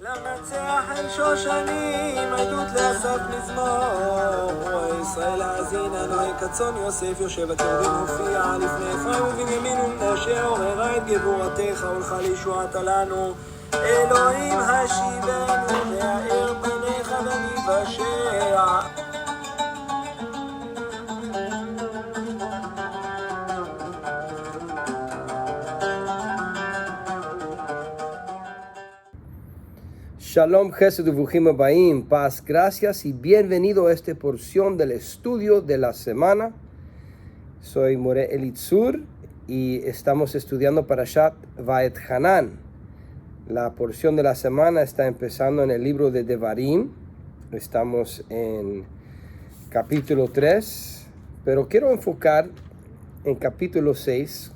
למנצח אין שושנים, עדות לאסף מזמור. ישראל האזינה, נוהי כצאן יוסף, יושב הקרדין הופיע לפני אפרים ובנימין ומנשה, עוררה את גבורתך ולך לישועתה לנו. אלוהים השיבנו והאר פניך וניוושע. Shalom, Jesús, Bujín, Baim, paz, gracias y bienvenido a esta porción del estudio de la semana. Soy More Elitzur y estamos estudiando Parashat Vaetchanan. La porción de la semana está empezando en el libro de Devarim. Estamos en capítulo 3, pero quiero enfocar en capítulo 6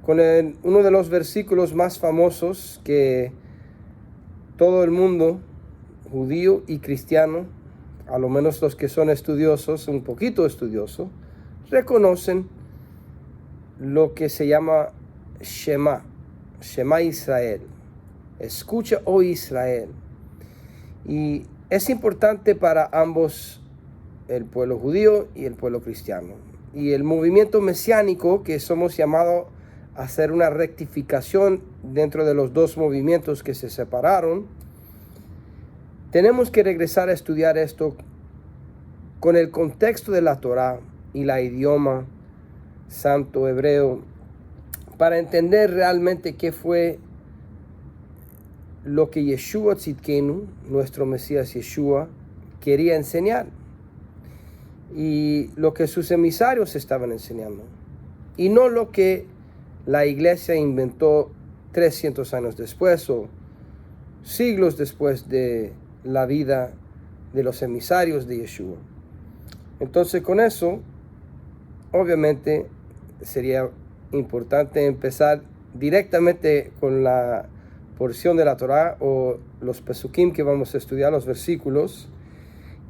con uno de los versículos más famosos que todo el mundo, judío y cristiano, a lo menos los que son estudiosos, un poquito estudiosos, reconocen lo que se llama Shema Israel. Escucha, oh Israel. Y es importante para ambos, el pueblo judío y el pueblo cristiano. Y el movimiento mesiánico, que somos llamados a hacer una rectificación dentro de los dos movimientos que se separaron, tenemos que regresar a estudiar esto con el contexto de la Torá y la idioma santo hebreo para entender realmente qué fue lo que Yeshua Tzidkenu, nuestro Mesías Yeshua, quería enseñar y lo que sus emisarios estaban enseñando y no lo que la iglesia inventó 300 años después o siglos después de la vida de los emisarios de Yeshua. Entonces, con eso, obviamente, sería importante empezar directamente con la porción de la Torá o los pesukim que vamos a estudiar, los versículos.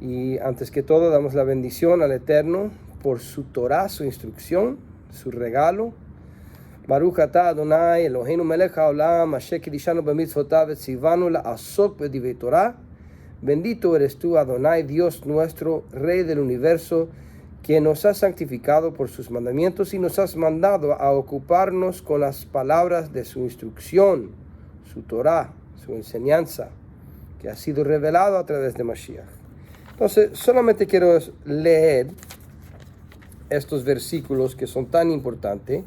Y antes que todo, damos la bendición al Eterno por su Torá, su instrucción, su regalo. Baruch atah Adonai Eloheinu melech haolam asher kidishanu b'mitzvotav vetzivanu la'asok b'divrei Torah. Bendito eres tú, Adonai, Dios nuestro, Rey del universo, quien nos ha santificado por sus mandamientos y nos has mandado a ocuparnos con las palabras de su instrucción, su Torah, su enseñanza, que ha sido revelado a través de Mashiach. Entonces, solamente quiero leer estos versículos que son tan importantes.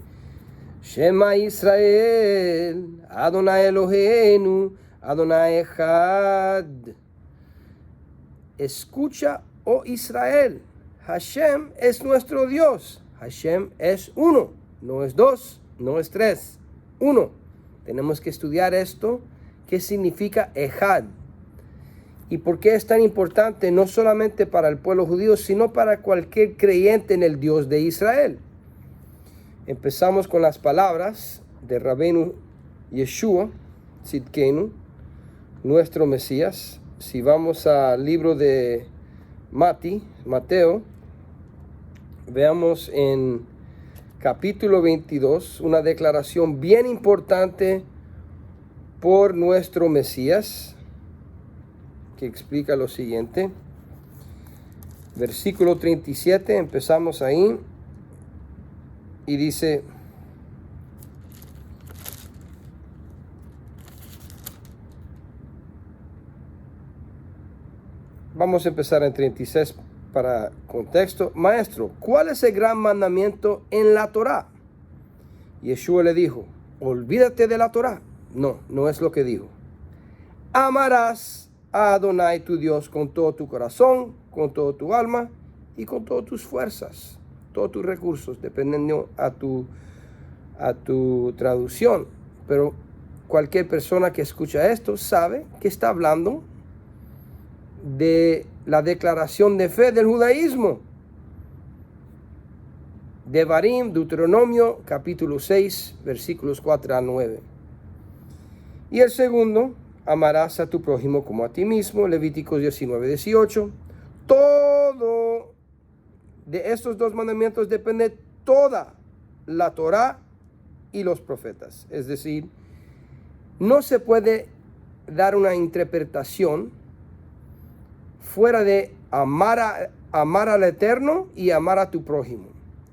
Shema Israel, Adonai Eloheinu, Adonai Echad. Escucha, oh Israel, Hashem es nuestro Dios. Hashem es uno, no es dos, no es tres, uno. Tenemos que estudiar esto, qué significa Echad. Y por qué es tan importante, no solamente para el pueblo judío, sino para cualquier creyente en el Dios de Israel. Empezamos con las palabras de Rabbeinu Yeshua Tzidkenu, nuestro Mesías. Si vamos al libro de Mateo, veamos en capítulo 22 una declaración bien importante por nuestro Mesías, que explica lo siguiente. Versículo 37, empezamos ahí. Y dice, vamos a empezar en 36 para contexto. Maestro, ¿cuál es el gran mandamiento en la Torá? Yeshua le dijo, olvídate de la Torá. No, no es lo que dijo. Amarás a Adonai tu Dios con todo tu corazón, con todo tu alma y con todas tus fuerzas. Todos tus recursos, dependiendo a tu traducción. Pero cualquier persona que escucha esto sabe que está hablando de la declaración de fe del judaísmo. Devarim, Deuteronomio, capítulo 6, versículos 4 a 9. Y el segundo, amarás a tu prójimo como a ti mismo, Levíticos 19, 18. Todo de estos dos mandamientos depende toda la Torá y los profetas. Es decir, no se puede dar una interpretación fuera de amar al Eterno y amar a tu prójimo.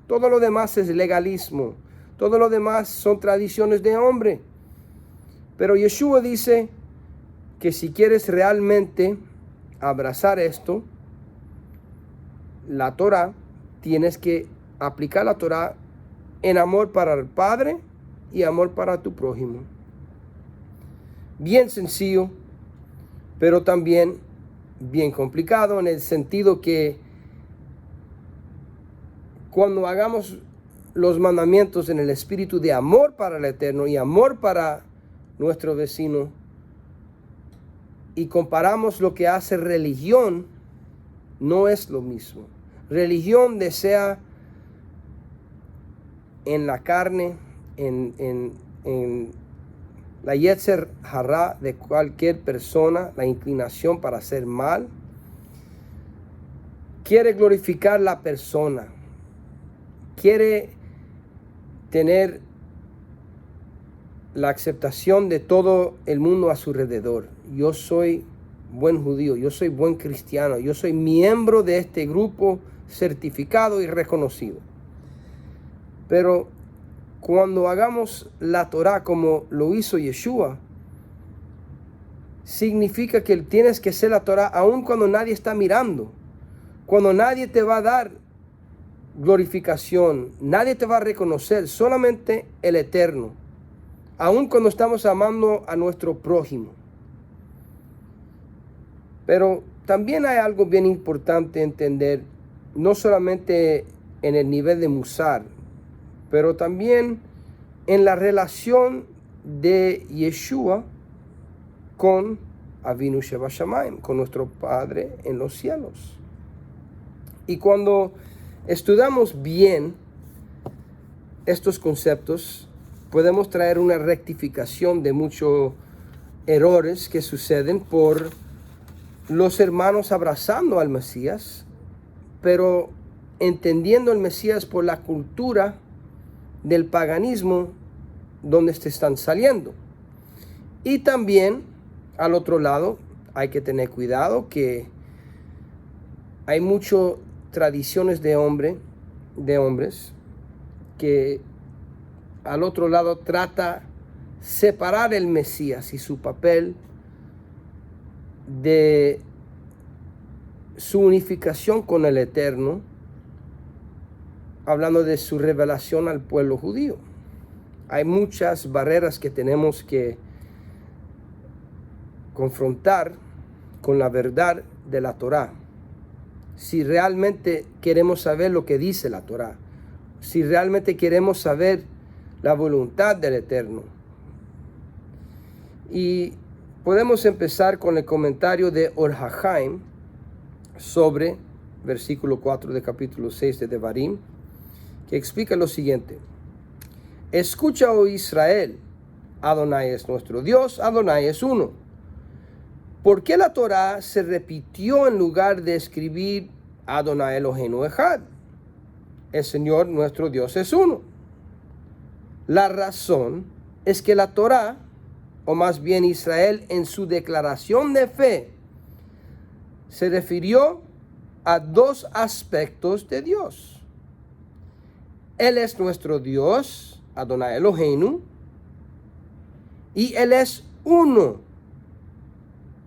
Todo lo demás es legalismo. Todo lo demás son tradiciones de hombre. Pero Yeshua dice que si quieres realmente abrazar esto, la Torah, tienes que aplicar la Torah en amor para el Padre y amor para tu prójimo. Bien sencillo, pero también bien complicado, en el sentido que cuando hagamos los mandamientos en el espíritu de amor para el Eterno y amor para nuestro vecino, y comparamos lo que hace religión, no es lo mismo. Religión desea en la carne, en la Yetzer Hará de cualquier persona, la inclinación para hacer mal. Quiere glorificar la persona. Quiere tener la aceptación de todo el mundo a su alrededor. Yo soy buen judío, yo soy buen cristiano, yo soy miembro de este grupo certificado y reconocido. Pero cuando hagamos la Torah como lo hizo Yeshua, significa que tienes que hacer la Torah aun cuando nadie está mirando, cuando nadie te va a dar glorificación, nadie te va a reconocer, solamente el Eterno, aun cuando estamos amando a nuestro prójimo. Pero también hay algo bien importante entender, no solamente en el nivel de Musar, pero también en la relación de Yeshua con Avinu Sheba Shamayim, con nuestro Padre en los cielos. Y cuando estudiamos bien estos conceptos, podemos traer una rectificación de muchos errores que suceden por los hermanos abrazando al Mesías, pero entendiendo el Mesías por la cultura del paganismo donde se están saliendo. Y también, al otro lado, hay que tener cuidado que hay muchas tradiciones de hombres que al otro lado trata separar el Mesías y su papel de su unificación con el Eterno, hablando de su revelación al pueblo judío. Hay muchas barreras que tenemos que confrontar con la verdad de la Torá. Si realmente queremos saber lo que dice la Torá, si realmente queremos saber la voluntad del Eterno. Y podemos empezar con el comentario de Or HaChaim sobre versículo 4 de capítulo 6 de Devarim, que explica lo siguiente: escucha, oh Israel, Adonai es nuestro Dios, Adonai es uno. ¿Por qué la Torá se repitió en lugar de escribir Adonai Eloheinu Echad? El Señor nuestro Dios es uno. La razón es que la Torá, o más bien Israel, en su declaración de fe, se refirió a dos aspectos de Dios. Él es nuestro Dios, Adonai Eloheinu, y Él es uno,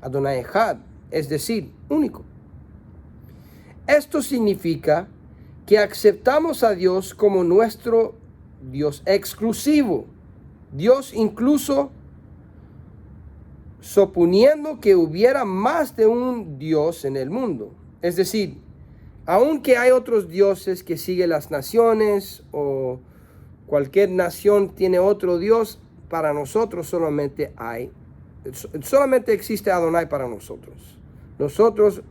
Adonai Echad, es decir, único. Esto significa que aceptamos a Dios como nuestro Dios exclusivo, Dios incluso suponiendo que hubiera más de un Dios en el mundo. Es decir, aunque hay otros dioses que siguen las naciones o cualquier nación tiene otro Dios, para nosotros solamente existe Adonai para nosotros. Nosotros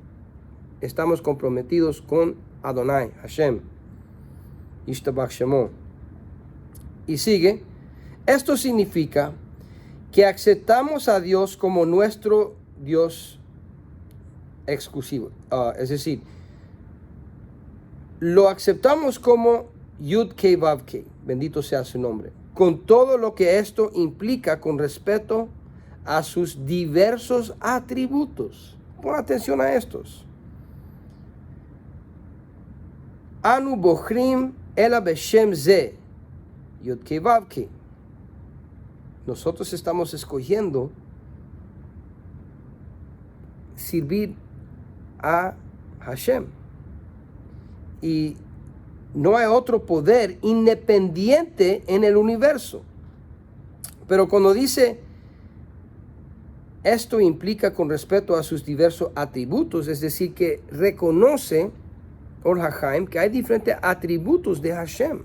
estamos comprometidos con Adonai, Hashem, Yishtabach Shemo. Y sigue, esto significa que aceptamos a Dios como nuestro Dios exclusivo. Es decir, lo aceptamos como Yud Kei Vav Kei, bendito sea su nombre, con todo lo que esto implica con respecto a sus diversos atributos. Pon atención a estos. Anu bochrim ela beshem ze, yudke vavke. Nosotros estamos escogiendo servir a Hashem. Y no hay otro poder independiente en el universo. Pero cuando dice esto implica con respecto a sus diversos atributos, es decir, que reconoce Or HaChaim que hay diferentes atributos de Hashem.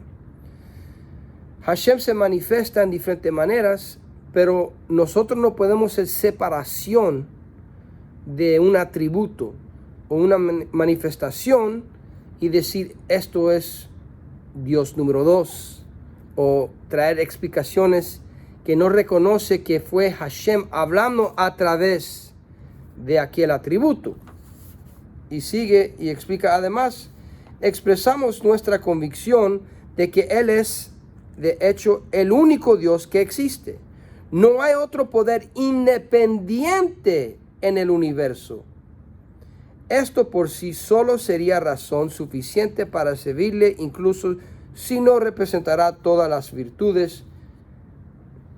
Hashem se manifiesta en diferentes maneras, pero nosotros no podemos hacer separación de un atributo o una manifestación y decir esto es Dios número 2, o traer explicaciones que no reconoce que fue Hashem hablando a través de aquel atributo. Y sigue y explica, además, expresamos nuestra convicción de que Él es, de hecho, el único Dios que existe. No hay otro poder independiente en el universo. Esto por sí solo sería razón suficiente para servirle, incluso si no representará todas las virtudes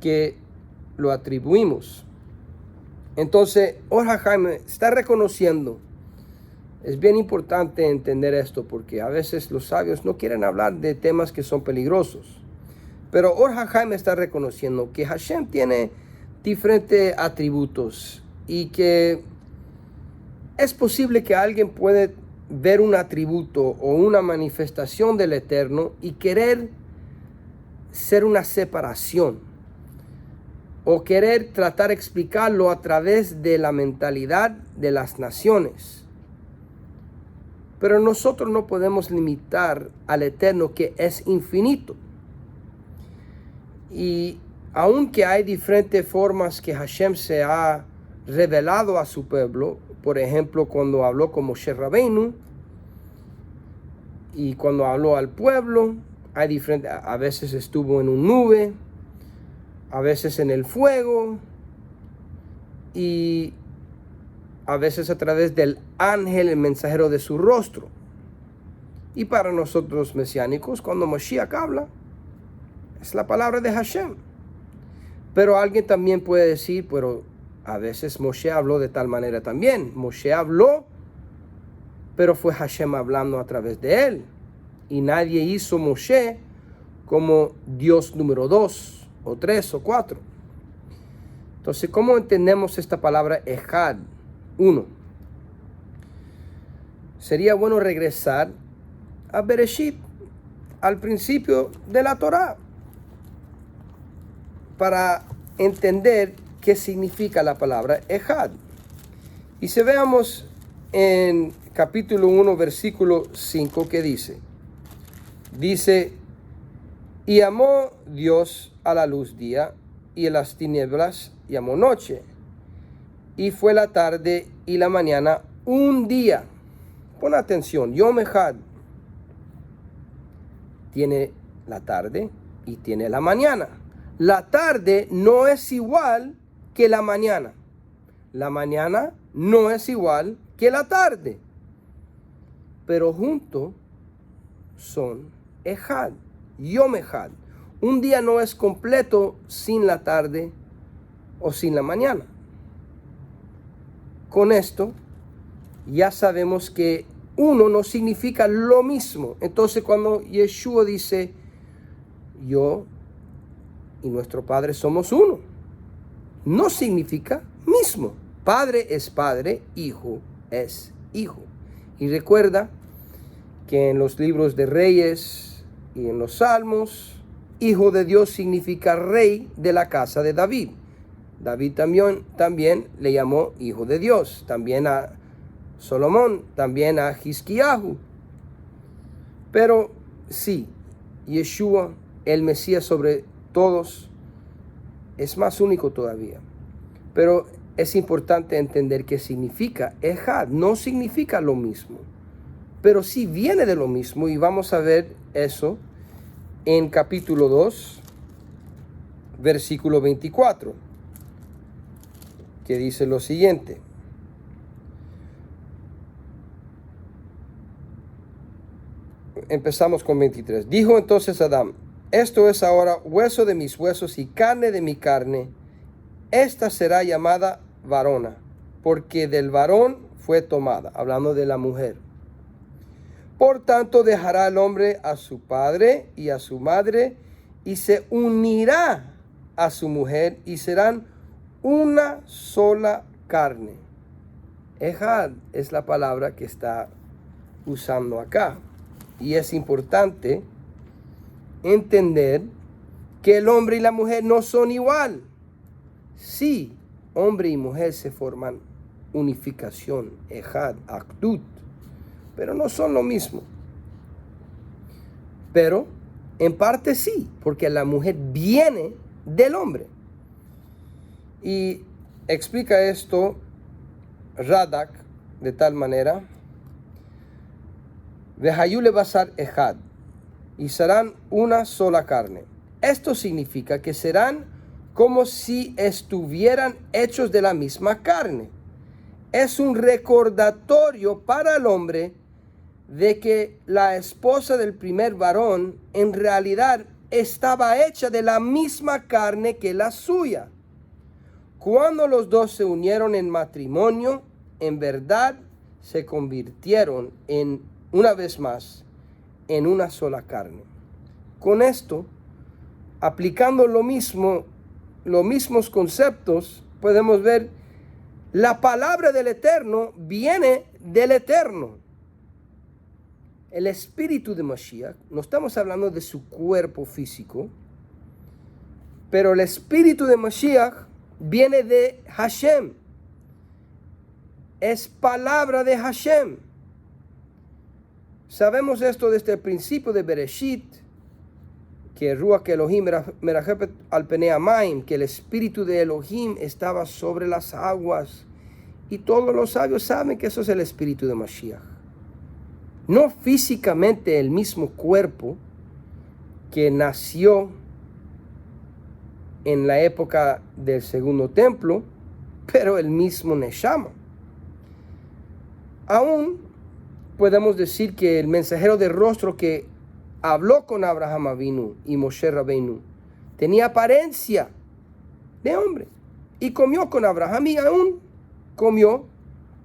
que lo atribuimos. Entonces, Or HaChaim está reconociendo. Es bien importante entender esto porque a veces los sabios no quieren hablar de temas que son peligrosos. Pero Or HaChaim está reconociendo que Hashem tiene diferentes atributos y que es posible que alguien puede ver un atributo o una manifestación del Eterno y querer ser una separación o querer tratar de explicarlo a través de la mentalidad de las naciones. Pero nosotros no podemos limitar al Eterno, que es infinito. Y aunque hay diferentes formas que Hashem se ha revelado a su pueblo, por ejemplo, cuando habló con Moshe Rabbeinu y cuando habló al pueblo, hay diferentes, a veces estuvo en una nube, a veces en el fuego y a veces a través del ángel, el mensajero de su rostro. Y para nosotros mesiánicos, cuando Mashiach habla, es la palabra de Hashem. Pero alguien también puede decir, pero a veces Moshe habló de tal manera también. Moshe habló, pero fue Hashem hablando a través de él. Y nadie hizo Moshe como Dios número 2, o 3, o 4. Entonces, ¿cómo entendemos esta palabra Echad? 1. Sería bueno regresar a Bereshit, al principio de la Torá, para entender qué significa la palabra Echad. Y si veamos en capítulo 1, versículo 5, que dice, y llamó Dios a la luz día, y a las tinieblas llamó noche. Y fue la tarde y la mañana un día. Pon atención, Yom Echad tiene la tarde y tiene la mañana. La tarde no es igual que la mañana. La mañana no es igual que la tarde. Pero juntos son Echad, Yom Echad. Un día no es completo sin la tarde o sin la mañana. Con esto ya sabemos que uno no significa lo mismo. Entonces cuando Yeshua dice, yo y nuestro Padre somos uno, no significa mismo. Padre es Padre, Hijo es Hijo. Y recuerda que en los libros de Reyes y en los Salmos, Hijo de Dios significa Rey de la casa de David. David también le llamó Hijo de Dios, también a Salomón, también a Hizquiyahu. Pero sí, Yeshua, el Mesías sobre todos, es más único todavía. Pero es importante entender qué significa Echad. No significa lo mismo, pero sí viene de lo mismo, y vamos a ver eso en capítulo 2, versículo 24. que dice lo siguiente. Empezamos con 23. Dijo entonces Adán: esto es ahora hueso de mis huesos y carne de mi carne. Esta será llamada varona, porque del varón fue tomada, hablando de la mujer. Por tanto dejará el hombre a su padre y a su madre, y se unirá a su mujer, y serán una sola carne. Ejad es la palabra que está usando acá. Y es importante entender que el hombre y la mujer no son igual. Sí, hombre y mujer se forman unificación, ejad, achdut, pero no son lo mismo. Pero en parte sí, porque la mujer viene del hombre. Y explica esto Radak de tal manera: Vehayule basar ejad, y serán una sola carne. Esto significa que serán como si estuvieran hechos de la misma carne. Es un recordatorio para el hombre de que la esposa del primer varón en realidad estaba hecha de la misma carne que la suya. Cuando los dos se unieron en matrimonio, en verdad se convirtieron una vez más en una sola carne. Con esto, aplicando los mismos conceptos, podemos ver la palabra del Eterno viene del Eterno. El espíritu de Mashiach, no estamos hablando de su cuerpo físico, pero el espíritu de Mashiach viene de Hashem. Es palabra de Hashem. Sabemos esto desde el principio de Bereshit, que Ruach Elohim merajepet al penei hamayim, que el espíritu de Elohim estaba sobre las aguas. Y todos los sabios saben que eso es el espíritu de Mashiach. No físicamente el mismo cuerpo que nació en la época del segundo templo, pero el mismo Neshama. Aún podemos decir que el mensajero de rostro que habló con Abraham Avinu y Moshe Rabbeinu tenía apariencia de hombre y comió con Abraham y aún comió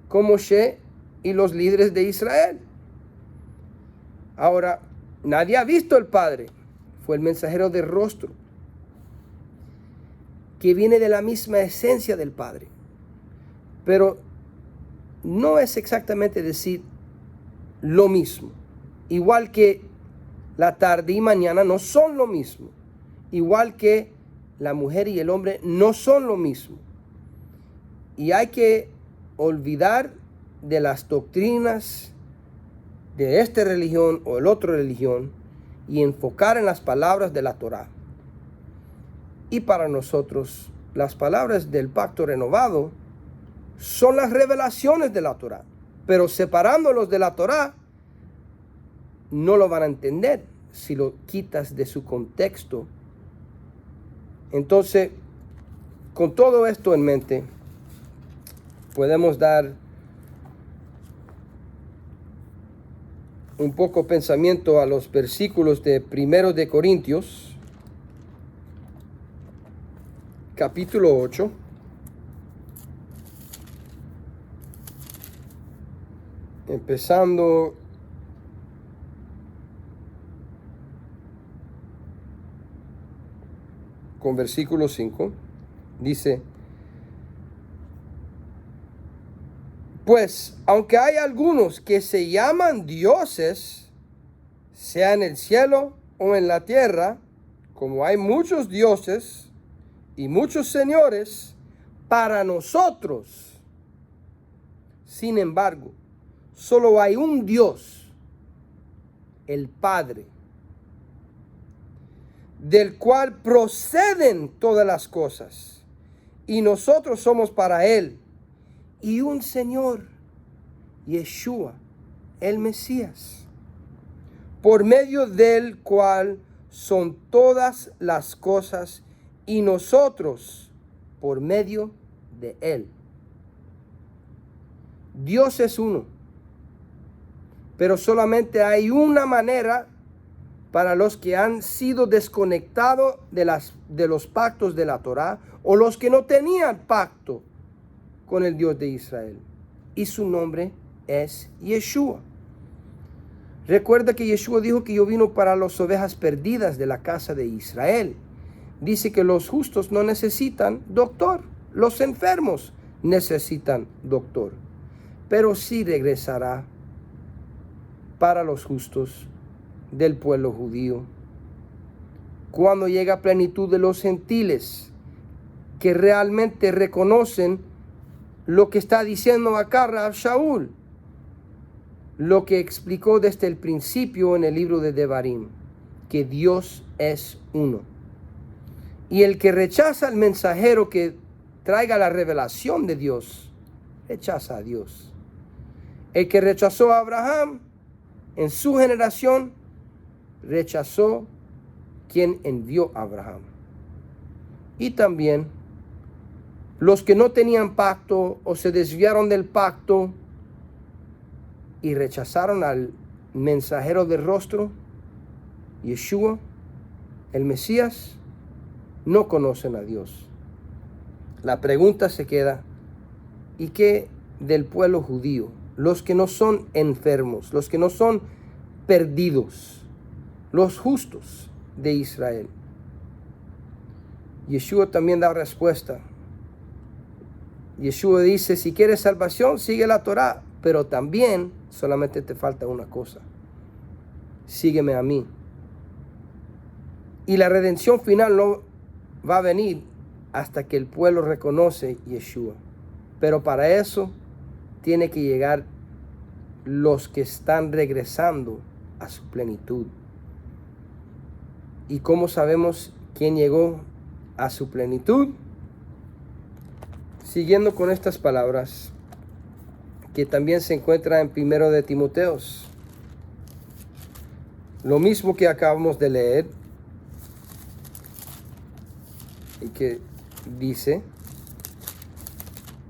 con Moshe y los líderes de Israel. Ahora, nadie ha visto al Padre. Fue el mensajero de rostro que viene de la misma esencia del Padre. Pero no es exactamente decir lo mismo. Igual que la tarde y mañana no son lo mismo. Igual que la mujer y el hombre no son lo mismo. Y hay que olvidar de las doctrinas de esta religión o el otra religión y enfocar en las palabras de la Torá. Y para nosotros, las palabras del pacto renovado son las revelaciones de la Torá. Pero separándolos de la Torá, no lo van a entender si lo quitas de su contexto. Entonces, con todo esto en mente, podemos dar un poco pensamiento a los versículos de 1 de Corintios, capítulo 8. Empezando con versículo 5, dice: pues, aunque hay algunos que se llaman dioses, sea en el cielo o en la tierra, como hay muchos dioses y muchos señores, para nosotros, sin embargo, solo hay un Dios, el Padre, del cual proceden todas las cosas, y nosotros somos para Él, y un Señor, Yeshua, el Mesías, por medio del cual son todas las cosas, y nosotros por medio de Él. Dios es uno, pero solamente hay una manera para los que han sido desconectados de los pactos de la Torá, o los que no tenían pacto con el Dios de Israel. Y su nombre es Yeshua. Recuerda que Yeshua dijo que yo vino para las ovejas perdidas de la casa de Israel. Dice que los justos no necesitan doctor, los enfermos necesitan doctor. Pero sí regresará para los justos del pueblo judío cuando llega a plenitud de los gentiles, que realmente reconocen lo que está diciendo acá Rab Shaul, lo que explicó desde el principio en el libro de Devarim, que Dios es uno. Y el que rechaza al mensajero que traiga la revelación de Dios, rechaza a Dios. El que rechazó a Abraham en su generación, rechazó quien envió a Abraham. Y también los que no tenían pacto o se desviaron del pacto y rechazaron al mensajero del rostro, Yeshua, el Mesías, no conocen a Dios. La pregunta se queda, ¿y qué del pueblo judío? Los que no son enfermos, los que no son perdidos, los justos de Israel. Yeshua también da respuesta. Yeshua dice, si quieres salvación, sigue la Torá, pero también solamente te falta una cosa: sígueme a mí. Y la redención final no va a venir hasta que el pueblo reconoce Yeshua. Pero para eso tiene que llegar los que están regresando a su plenitud. ¿Y cómo sabemos quién llegó a su plenitud? Siguiendo con estas palabras, que también se encuentra en 1 de Timoteos. Lo mismo que acabamos de leer, y que dice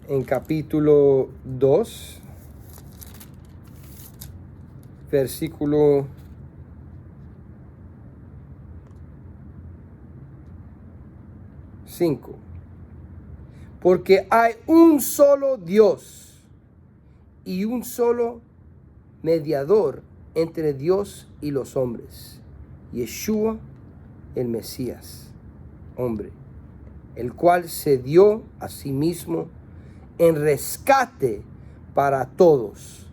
en capítulo 2, versículo 5. Porque hay un solo Dios y un solo mediador entre Dios y los hombres, Yeshua el Mesías, hombre, el cual se dio a sí mismo en rescate para todos,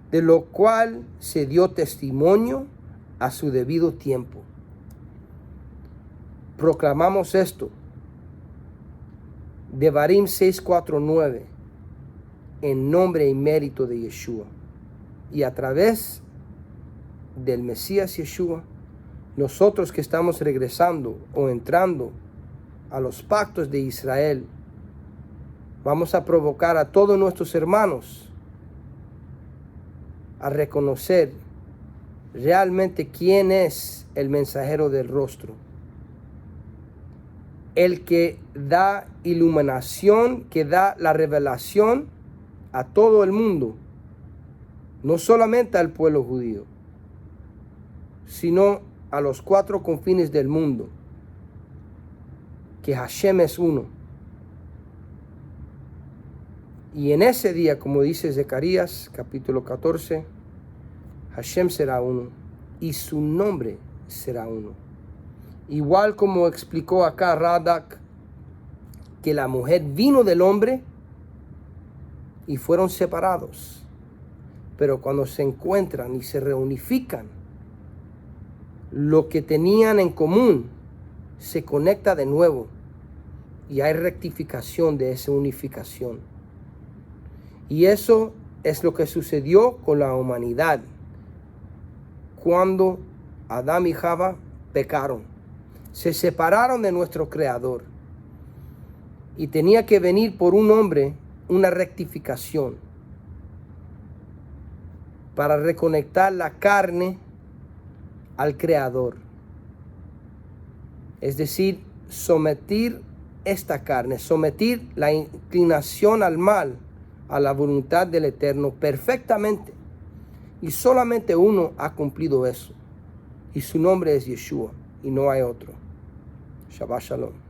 de lo cual se dio testimonio a su debido tiempo. Proclamamos esto, Devarim 6:4-9, en nombre y mérito de Yeshua. Y a través del Mesías Yeshua, nosotros que estamos regresando o entrando a los pactos de Israel, vamos a provocar a todos nuestros hermanos a reconocer realmente quién es el mensajero del rostro, el que da iluminación, que da la revelación a todo el mundo, no solamente al pueblo judío, sino a los 4 confines del mundo, que Hashem es uno. Y en ese día, como dice Zacarías capítulo 14, Hashem será uno y su nombre será uno. Igual como explicó acá Radak, que la mujer vino del hombre y fueron separados. Pero cuando se encuentran y se reunifican, lo que tenían en común se conecta de nuevo y hay rectificación de esa unificación. Y eso es lo que sucedió con la humanidad cuando Adán y Java pecaron. Se separaron de nuestro Creador y tenía que venir por un hombre una rectificación para reconectar la carne al Creador, es decir, someter esta carne, someter la inclinación al mal a la voluntad del Eterno perfectamente. Y solamente uno ha cumplido eso. Y su nombre es Yeshua, y no hay otro. Shabbat Shalom.